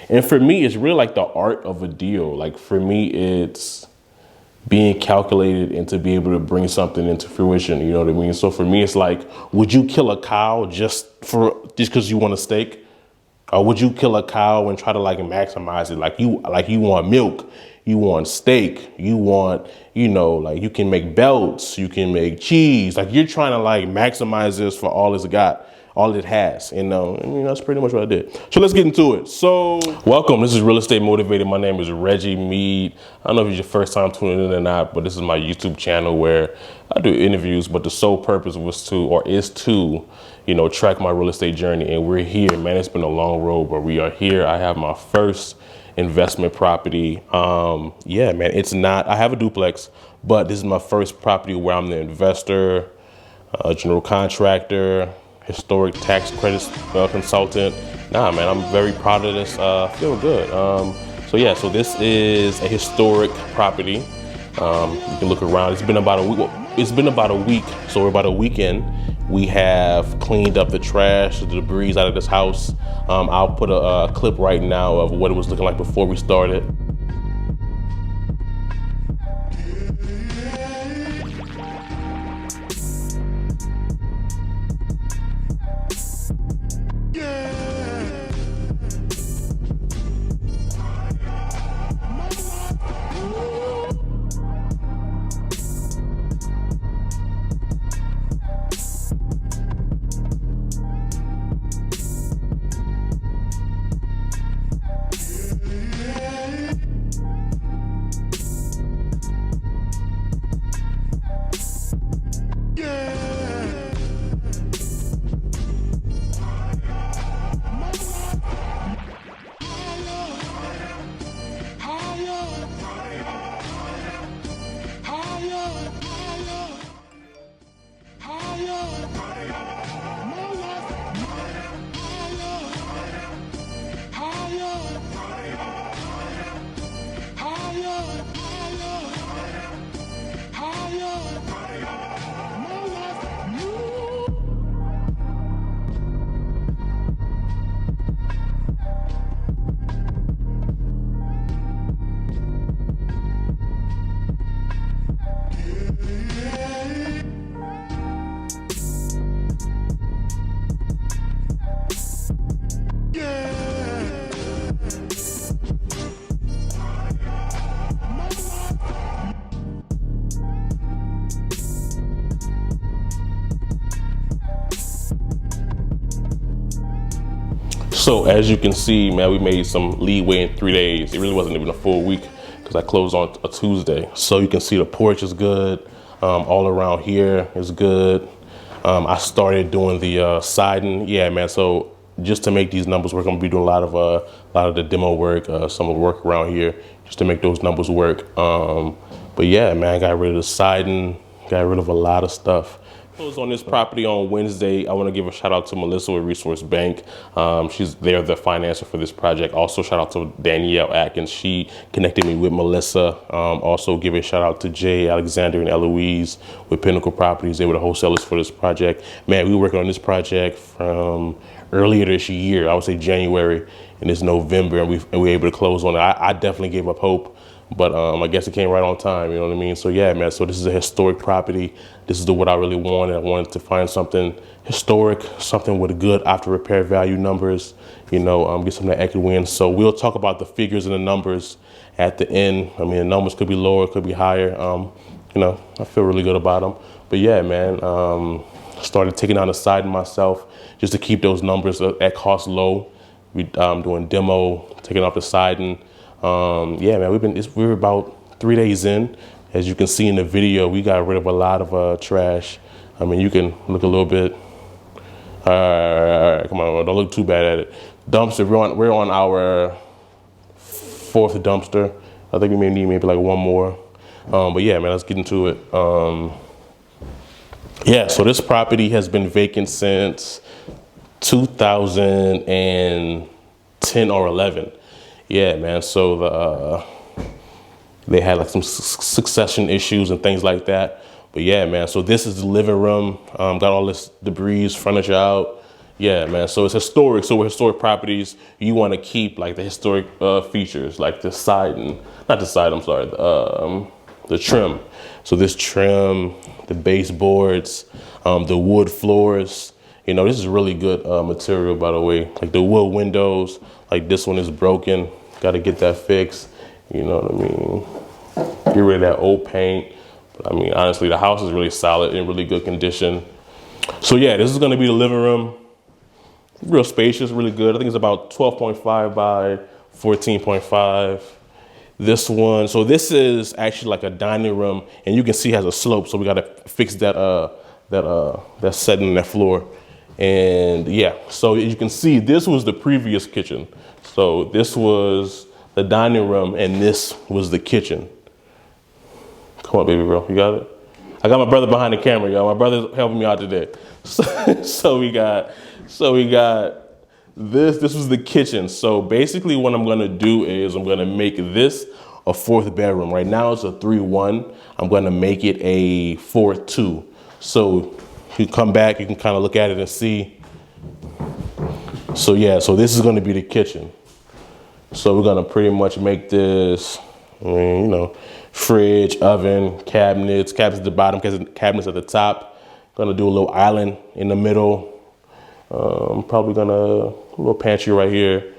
And for me, it's really like the art of a deal. Like for me, it's being calculated and to be able to bring something into fruition. You know what I mean? So for me, it's like, would you kill a cow just because you want a steak? Or would you kill a cow and try to like maximize it? Like you want milk, you want steak, you want, like you can make belts, you can make cheese. Like you're trying to like maximize this for all it's got, all it has. And that's pretty much what I did. So let's get into it. So welcome, this is Real Estate Motivated. My name is Reggie Mead. I don't know if it's your first time tuning in or not, but this is my YouTube channel where I do interviews, but the sole purpose is to track my real estate journey. And we're here, man. It's been a long road, but we are here. I have my first investment property. Yeah, man, I have a duplex, but this is my first property where I'm the investor, general contractor, historic tax credits consultant. Nah, man, I'm very proud of this. Feel good. So this is a historic property. You can look around. It's been about a week. So we're about a week in. We have cleaned up the trash, the debris out of this house. I'll put a clip right now of what it was looking like before we started. So as you can see, man, we made some leeway in 3 days. It really wasn't even a full week because I closed on a Tuesday. So you can see the porch is good. All around here is good. I started doing the siding. Yeah, man. So just to make these numbers work, I'm gonna be doing a lot of the demo work, some of the work around here, just to make those numbers work. But yeah, man, I got rid of the siding, got rid of a lot of stuff. Closed on this property on Wednesday. I want to give a shout out to Melissa with Resource Bank. They're the financer for this project. Also shout out to Danielle Atkins. She connected me with Melissa. Also give a shout out to Jay, Alexander, and Eloise with Pinnacle Properties. They were the wholesalers for this project. Man, we were working on this project from earlier this year. I would say January, and it's November, and we were able to close on it. I definitely gave up hope. But I guess it came right on time, you know what I mean? So yeah, man, so this is a historic property. This is what I really wanted. I wanted to find something historic, something with good after repair value numbers, get some of that equity in. So we'll talk about the figures and the numbers at the end. I mean, the numbers could be lower, could be higher. I feel really good about them. But yeah, man, started taking down the siding myself just to keep those numbers at cost low. We doing demo, taking off the siding. Yeah, man, we're about 3 days in. As you can see in the video, we got rid of a lot of trash. I mean, you can look a little bit. All right, come on, don't look too bad at it. Dumpster, we're on our 4th dumpster. I think we may need maybe like one more. But yeah, man, let's get into it. Yeah, so this property has been vacant since 2010 or 11. Yeah, man, so they had like some succession issues and things like that. But yeah, man, so this is the living room. Got all this debris, furniture out. Yeah, man. So it's historic. So with historic properties, you want to keep like the historic features, like the siding, not the side. I'm sorry, the trim. So this trim, the baseboards, the wood floors. You know, this is really good material, by the way. Like the wood windows, like this one is broken. Got to get that fixed. You know what I mean? Get rid of that old paint. But I mean, honestly, the house is really solid, in really good condition. So yeah, this is going to be the living room. Real spacious, really good. I think it's about 12.5 by 14.5. This one, so this is actually like a dining room, and you can see it has a slope. So we got to fix that that setting, that floor. And yeah, so as you can see, this was the previous kitchen. So this was the dining room, and this was the kitchen. Come on, baby girl, you got it? I got my brother behind the camera, y'all. My brother's helping me out today. So we got this. This was the kitchen. So basically what I'm gonna do is I'm gonna make this a 4th bedroom. Right now it's a 3-1. I'm gonna make it a 4-2. So you come back, you can kind of look at it and see. So yeah, so this is gonna be the kitchen. So we're gonna pretty much make this, I mean, you know, fridge, oven, cabinets at the bottom, cabinets at the top. Gonna do a little island in the middle. Probably gonna, a little pantry right here.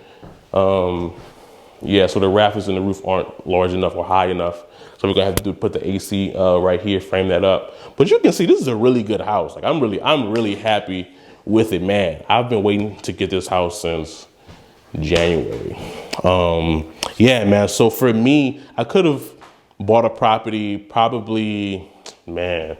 Yeah, so the rafters in the roof aren't large enough or high enough. So we're gonna have to put the AC right here, frame that up. But you can see this is a really good house. Like I'm really happy with it, man. I've been waiting to get this house since January. Yeah, man. So for me, I could have bought a property probably, man,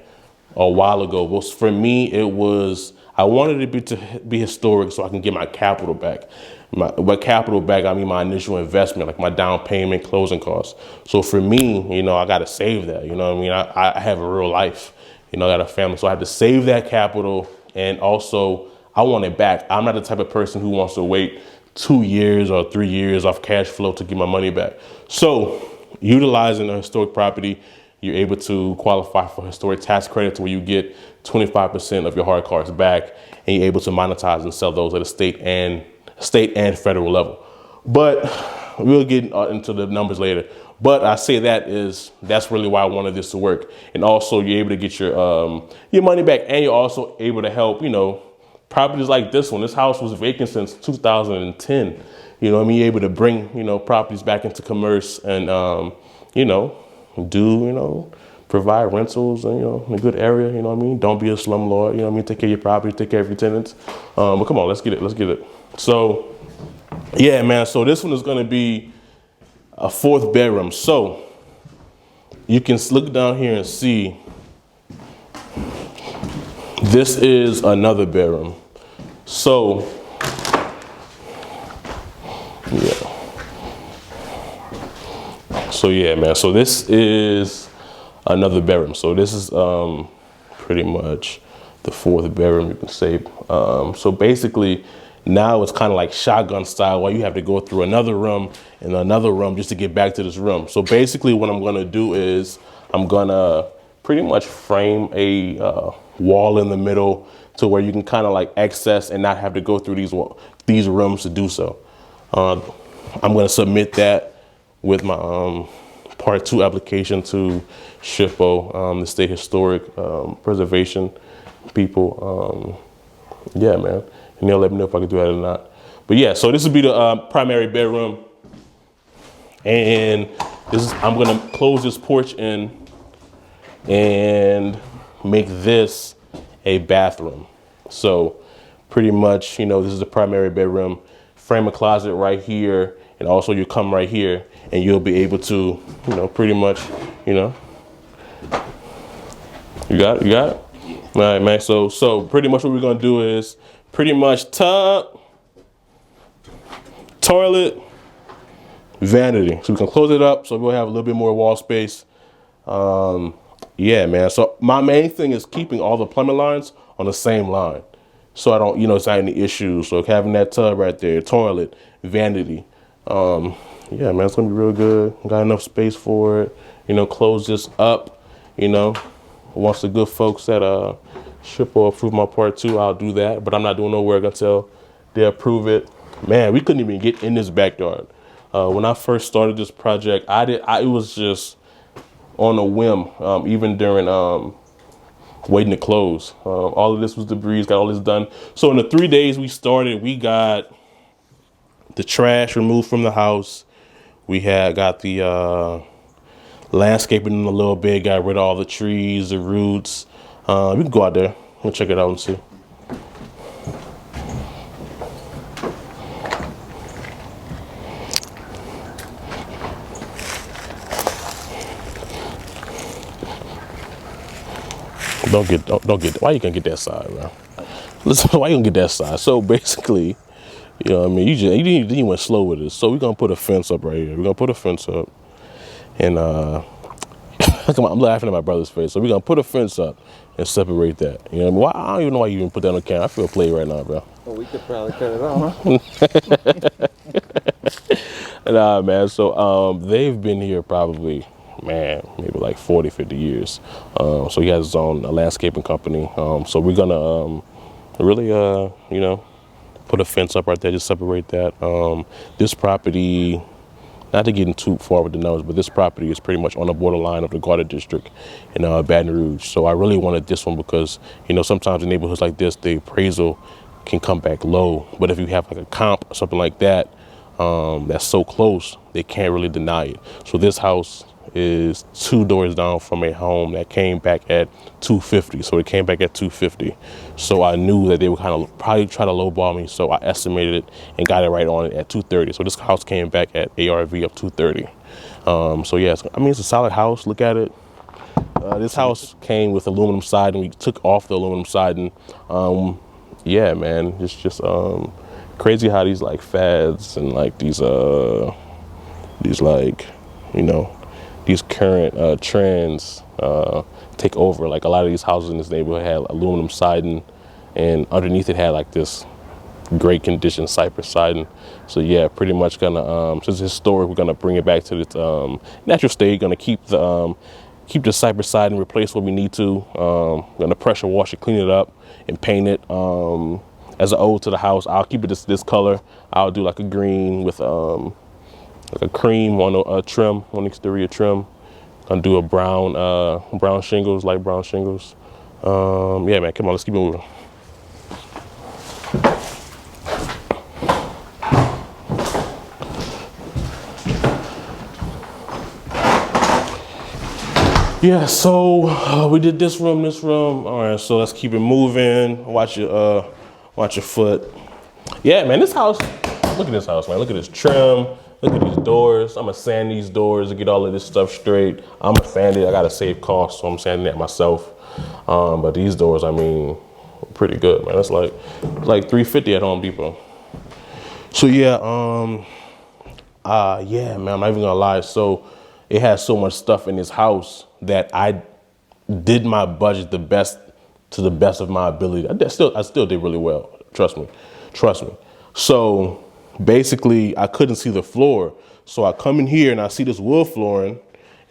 a while ago. But for me, it was, I wanted it to be historic so I can get my capital back. By capital back, I mean my initial investment, like my down payment, closing costs. So for me, you know, I got to save that. You know what I mean? I have a real life. You know, I got a family. So I have to save that capital. And also, I want it back. I'm not the type of person who wants to wait 2 years or 3 years off cash flow to get my money back. So utilizing a historic property, you're able to qualify for historic tax credits where you get 25% of your hard costs back, and you're able to monetize and sell those at a state and federal level. But we'll get into the numbers later. But I say that's really why I wanted this to work. And also you're able to get your money back, and you're also able to help, you know, properties like this one. This house was vacant since 2010. You know what I mean? You're able to bring, you know, properties back into commerce and, you know, provide rentals and, you know, in a good area, you know what I mean? Don't be a slumlord, you know what I mean? Take care of your property, take care of your tenants. But come on, let's get it. So, yeah, man, so this one is gonna be a 4th bedroom. So, you can look down here and see, this is another bedroom. So, yeah. So yeah, man. So this is another bedroom. So this is pretty much the 4th bedroom, you can say. So basically, now it's kind of like shotgun style, where you have to go through another room and another room just to get back to this room. So basically, what I'm gonna do is I'm gonna pretty much frame a wall in the middle to where you can kind of like access and not have to go through these rooms to do so. I'm gonna submit that with my Part 2 application to SHPO, the State Historic Preservation people. Yeah, man. And they'll let me know if I can do that or not. But yeah, so this will be the primary bedroom. And I'm gonna close this porch in and make this a bathroom. So pretty much, you know, this is the primary bedroom. Frame a closet right here, and also you come right here and you'll be able to, you know, pretty much, you know. You got it? All right, man. So pretty much what we're gonna do is pretty much tub, toilet, vanity. So we can close it up so we'll have a little bit more wall space. Yeah, man. So my main thing is keeping all the plumbing lines on the same line, so I don't, you know, it's not any issues. So having that tub right there, toilet, vanity. Yeah, man, it's gonna be real good. Got enough space for it. You know, close this up. You know, once the good folks at SHPO approve my part 2, I'll do that. But I'm not doing no work until they approve it. Man, we couldn't even get in this backyard. When I first started this project, it was just on a whim. Even during waiting to close, all of this was debris. Got all this done. So in the 3 days we started, we got the trash removed from the house. We got the landscaping a little bit. Got rid of all the trees, the roots. We can go out there and check it out and see. Don't get. Why you gonna get that side, man? Listen, why you gonna get that side? So basically, you know what I mean, you went slow with it. So we're gonna put a fence up right here. We're gonna put a fence up, and I'm laughing at my brother's face. So we're gonna put a fence up and separate that. You know what I mean? Why, I don't even know why you even put that on camera. I feel played right now, bro. Well, we could probably cut it off. Nah, man. So they've been here probably, man, maybe like 40, 50 years. So he has his own landscaping company. So we're gonna really, you know, put a fence up right there, just separate that. This property, not to get too far with the numbers, but this property is pretty much on the borderline of the Garter District in Baton Rouge. So I really wanted this one because, you know, sometimes in neighborhoods like this, the appraisal can come back low. But if you have like a comp or something like that, that's so close, they can't really deny it. So this house is 2 doors down from a home that came back at 250. So it came back at 250. So I knew that they would kind of probably try to lowball me. So I estimated it and got it right on it at 230. So this house came back at ARV of 230. So yeah, I mean, it's a solid house. Look at it. This house came with aluminum siding. We took off the aluminum siding. Yeah, man, it's just crazy how these like fads and like these like, you know, these current trends take over. Like a lot of these houses in this neighborhood had aluminum siding, and underneath it had like this great condition cypress siding. So yeah, pretty much gonna since it's historic, we're gonna bring it back to its natural state. Gonna keep the cypress siding, replace what we need to. Gonna pressure wash it, clean it up, and paint it. As an ode to the house, I'll keep it this color. I'll do like a green with like a cream on a trim, on the exterior trim. Gonna do a brown shingles, light brown shingles. Yeah, man, come on, let's keep moving. Yeah, so we did this room. All right, so let's keep it moving. Watch your foot. Yeah, man, this house, look at this house, man. Look at this trim. Look at these doors. I'm gonna sand these doors to get all of this stuff straight. I'm gonna sand it. I gotta save costs, so I'm sanding that myself. But these doors, I mean, pretty good, man. That's like $350 at Home Depot. So yeah, yeah, man. I'm not even gonna lie. So it has so much stuff in this house that I did my budget to the best of my ability. I still did really well. Trust me. So basically, I couldn't see the floor. So I come in here and I see this wood flooring,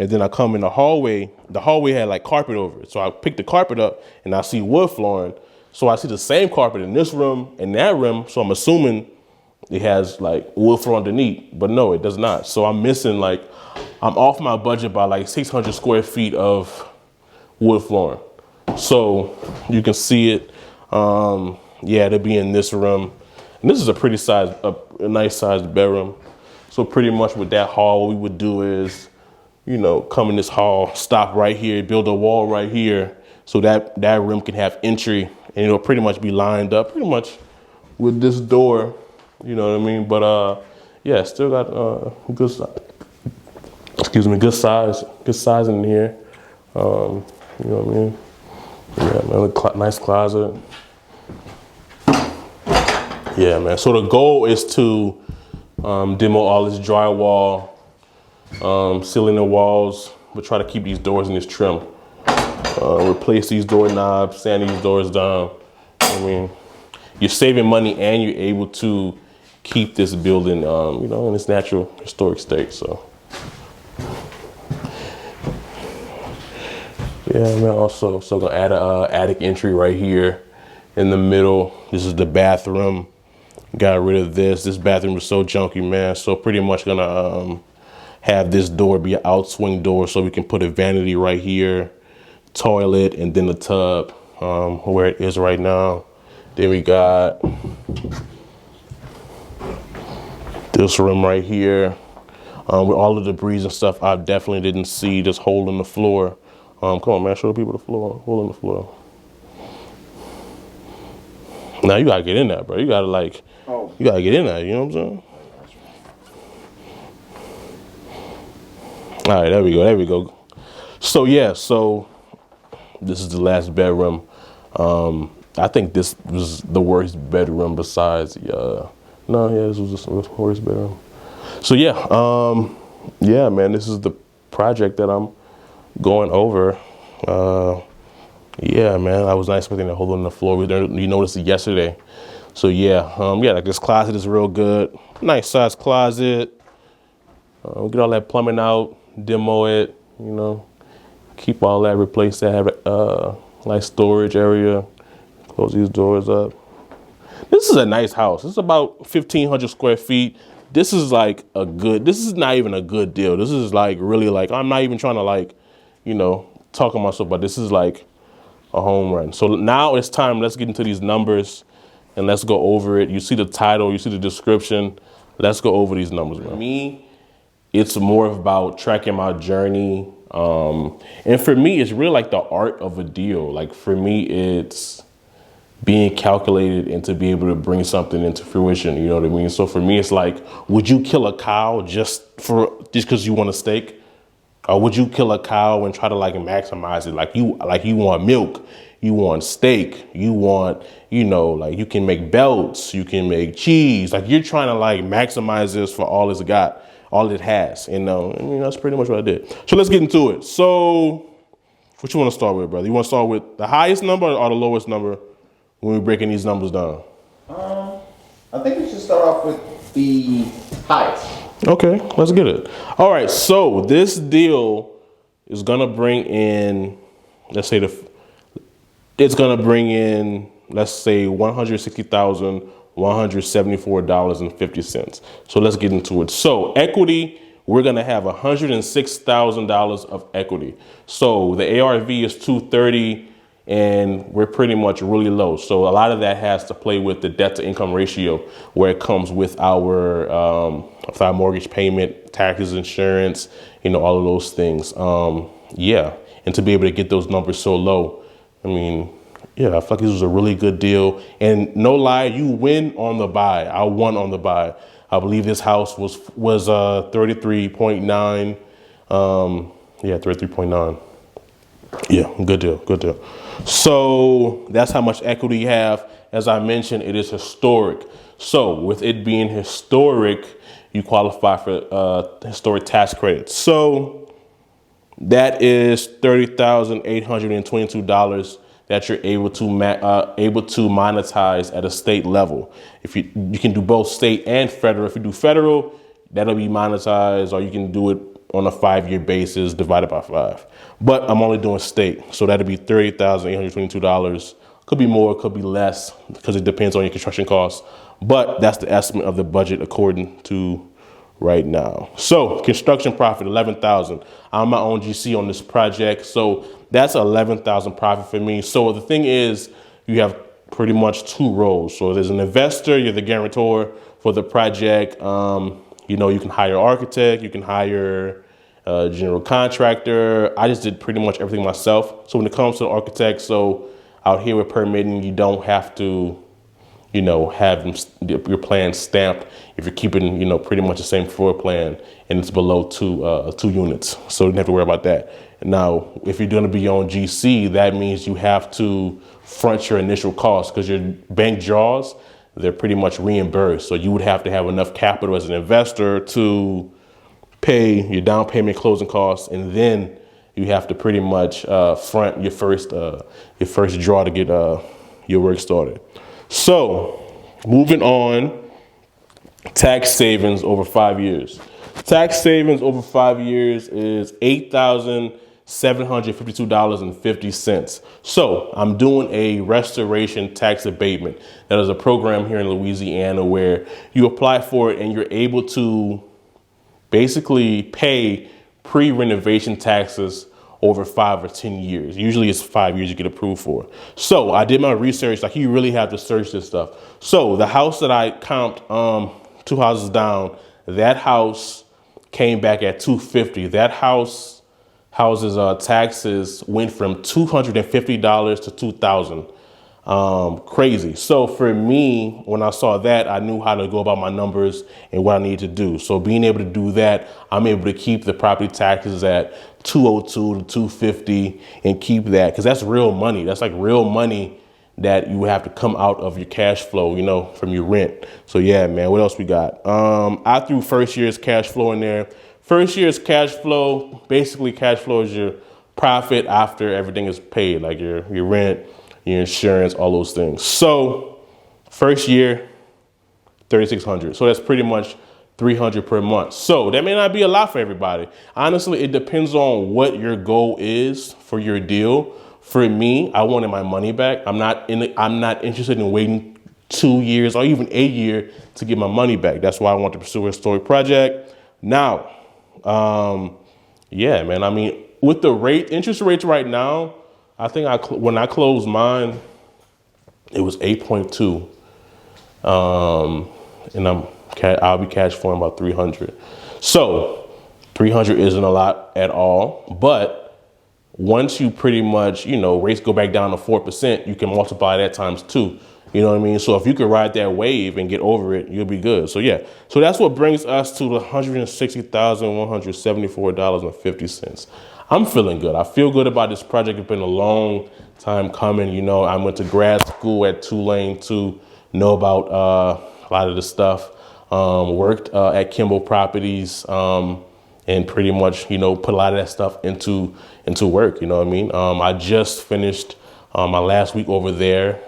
and then I come in the hallway. The hallway had like carpet over it. So I picked the carpet up and I see wood flooring. So I see the same carpet in this room and that room. So I'm assuming it has like wood floor underneath, but no, it does not. So I'm missing I'm off my budget by like 600 square feet of wood flooring. So you can see it. Yeah, it'll be in this room. And this is a pretty a nice sized bedroom. So pretty much with that hall, what we would do is, you know, come in this hall, stop right here, build a wall right here, so that room can have entry, and it'll pretty much be lined up pretty much with this door, you know what I mean? But yeah, still got good size in here. You know what I mean? Yeah, man, nice closet. Yeah, man. So the goal is to demo all this drywall, sealing the walls, but try to keep these doors in this trim. Replace these doorknobs, sand these doors down. I mean, you're saving money and you're able to keep this building, you know, in its natural historic state. So, Yeah, man. Also, so gonna add a attic entry right here in the middle. This is the bathroom. Got rid of this. This bathroom was so junky, man. So pretty much gonna have this door be an outswing door, so we can put a vanity right here, toilet, and then the tub where it is right now. Then we got this room right here with all the debris and stuff. I definitely didn't see this hole in the floor. Come on, man, show the people the floor, hole in the floor. Now you gotta get in there, bro. You gotta you gotta get in there, you know what I'm saying? All right, there we go. So yeah, so this is the last bedroom. I think this was the worst bedroom besides the, this was the worst bedroom. So yeah, man, this is the project that I'm going over. Yeah, man, I was not expecting a hole in the floor. You noticed it yesterday. So yeah, like this closet is real good. Nice size closet. We'll get all that plumbing out, demo it, you know, keep all that, replace that, have like storage area, close these doors up. This is a nice house. It's about 1,500 square feet. This is like this is not even a good deal. This is like really like, I'm not even trying to talk on myself, but this is like a home run. So now it's time, let's get into these numbers and let's go over it. You see the title, you see the description. Let's go over these numbers, man. For me, it's more about tracking my journey. And for me, it's really like the art of a deal. Like for me, it's being calculated and to be able to bring something into fruition, you know what I mean? So for me, it's like, would you kill a cow just because you want a steak? Or would you kill a cow and try to like maximize it? Like you want milk, you want steak, you want, like you can make belts, you can make cheese. Like you're trying to like maximize this for all it's got, all it has. And I mean, that's pretty much what I did. So let's get into it. So what you want to start with, brother? You want to start with the highest number or the lowest number when we're breaking these numbers down? I think we should start off with the highest. Okay, let's get it. All right, so this deal is gonna bring in, let's say $160,174.50. So let's get into it. So equity, we're gonna have $106,000 of equity. So the ARV is 230. And we're pretty much really low. So a lot of that has to play with the debt to income ratio, where it comes with our mortgage payment, taxes, insurance, all of those things. Yeah, and to be able to get those numbers so low, I mean, yeah, I feel like this was a really good deal. And no lie, you win on the buy. I won on the buy. I believe this house was 33.9. Yeah, 33.9. Yeah, good deal. So that's how much equity you have. As I mentioned, it is historic. So with it being historic, you qualify for historic tax credit. So that is $30,822 that you're able to monetize at a state level. If you can do both state and federal. If you do federal, that'll be monetized, or you can do it on a 5-year basis divided by 5. But I'm only doing state, so that'd be $30,822. Could be more, could be less, because it depends on your construction costs. But that's the estimate of the budget according to right now. So construction profit, $11,000. I'm my own GC on this project, so that's $11,000 profit for me. So the thing is, you have pretty much 2 roles. So there's an investor, you're the guarantor for the project. You can hire an architect, you can hire a general contractor. I just did pretty much everything myself. So when it comes to the architect, so out here with permitting, you don't have to, have your plan stamped if you're keeping, pretty much the same floor plan and it's below 2 units. So you don't have to worry about that. Now, if you're going to be on GC, that means you have to front your initial costs, because your bank draws, they're pretty much reimbursed. So you would have to have enough capital as an investor to pay your down payment, closing costs, and then you have to pretty much front your first draw to get your work started. So moving on, tax savings over 5 years. Tax savings over 5 years is $8,700 $752.50. So I'm doing a restoration tax abatement. That is a program here in Louisiana where you apply for it and you're able to basically pay pre-renovation taxes over 5 or 10 years. Usually it's 5 years you get approved for. So I did my research, like you really have to search this stuff. So the house that I comped 2 houses down, that house came back at $250. That house's taxes went from $250 to $2,000. Crazy. So for me, when I saw that, I knew how to go about my numbers and what I need to do. So being able to do that, I'm able to keep the property taxes at 202 to 250 and keep that, because that's real money. That's like real money that you have to come out of your cash flow, you know, from your rent. So yeah, man, what else we got? I threw first year's cash flow in there. First year's cash flow, basically cash flow is your profit after everything is paid, like your rent, your insurance, all those things. So first year, $3,600. So that's pretty much $300 per month. So that may not be a lot for everybody. Honestly, it depends on what your goal is for your deal. For me, I wanted my money back. I'm not interested in waiting 2 years or even a year to get my money back. That's why I want to pursue a historic project. Now, yeah, man, I mean, with the interest rates right now, I think when I closed mine, it was 8.2. And I'll be cash flowing about 300. So 300 isn't a lot at all, but once you pretty much, you know, rates go back down to 4%, you can multiply that times 2. You know what I mean? So if you could ride that wave and get over it, you'll be good. So yeah, so that's what brings us to the $160,174.50. I'm feeling good. I feel good about this project. It's been a long time coming. You know, I went to grad school at Tulane to know about a lot of this stuff. Worked at Kimball Properties and pretty much, you know, put a lot of that stuff into work. You know what I mean? I just finished my last week over there.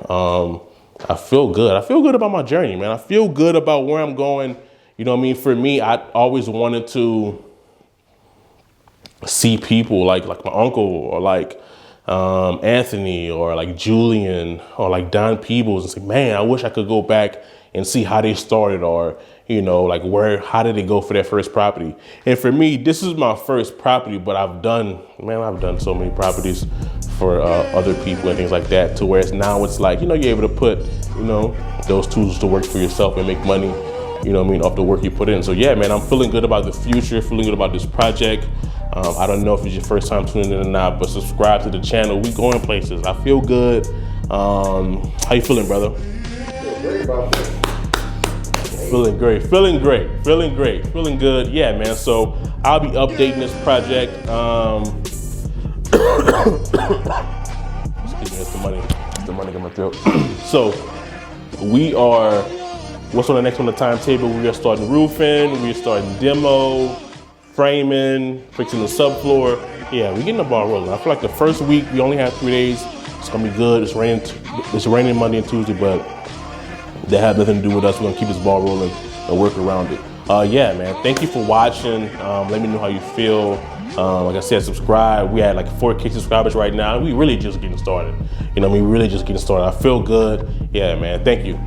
I feel good. I feel good about my journey, man. I feel good about where I'm going. You know what I mean? For me, I always wanted to see people like my uncle or like Anthony or like Julian or like Don Peebles and say, man, I wish I could go back and see how they started, or, you know, like how did they go for their first property? And for me, this is my first property, but I've done so many properties for other people and things like that, to where now it's like, you know, you're able to put, you know, those tools to work for yourself and make money, you know what I mean, off the work you put in. So yeah, man, I'm feeling good about the future, feeling good about this project. I don't know if it's your first time tuning in or not, but subscribe to the channel. We going places. I feel good. How you feeling, brother? Feeling great, feeling good. Yeah, man. So I'll be updating this project. Excuse me, it's the money in my throat. So what's on the next on the timetable? We are starting roofing, we are starting demo, framing, fixing the subfloor. Yeah, we're getting the ball rolling. I feel like the first week, we only have 3 days. It's gonna be good. It's raining Monday and Tuesday, but that has nothing to do with us. We're gonna keep this ball rolling and work around it. Yeah, man, thank you for watching. Let me know how you feel. Like I said, subscribe. We had like 4K subscribers right now. We really just getting started. You know, really just getting started. I feel good. Yeah, man, thank you.